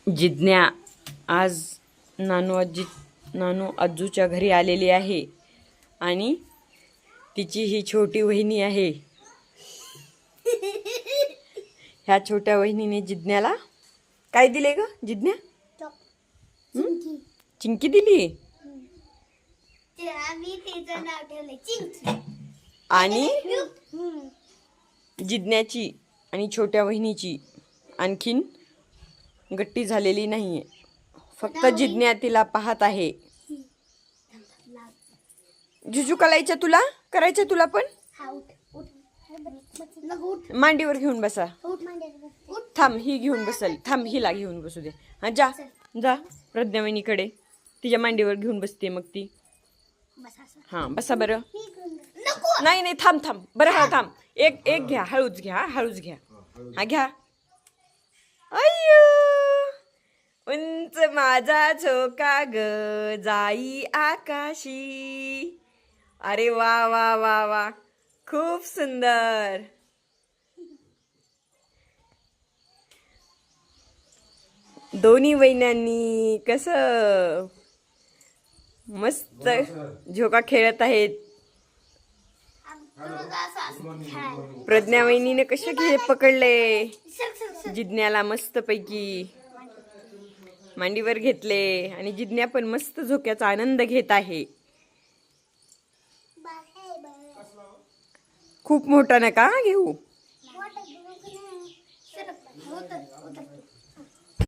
जिज्ञा आज नानू आजूच्या घरी आलेली आहे आणि तिची ही छोटी वहिनी आहे. ह्या छोट्या वहिनीने जिज्ञाला काय दिले ग? जिज्ञा चिंकी दिली आणि जिज्ञाची आणि छोट्या वहिनीची आणखीन गट्टी झालेली नाहीये. फक्त जिज्ञा तिला पाहत आहे. जुजू करायचं तुला पण मांडीवर घेऊन बसा. थांब ही घेऊन बसल. थांब हिला घेऊन बसू दे. हा जा जा प्रज्ञावहिनीकडे तिच्या मांडीवर घेऊन बसते मग ती. हा बसा बरं. नाही थांब बरं. हा थांब एक घ्या. हळूच घ्या. हा घ्या. अय्यो उंच माझा झोका ग जाई आकाशी. अरे वा वा वा वा खूप सुंदर. दोन्ही वहिन्यांनी कसं मस्त झोका खेळत आहेत. प्रज्ञा वहिनीने कसे पकडले जिज्ञाला मस्त पैकी मांडीवर घेतले आणि जिज्ञा पण मस्त झोक्याचा आनंद घेत आहे. खूप मोठा नका घेऊ.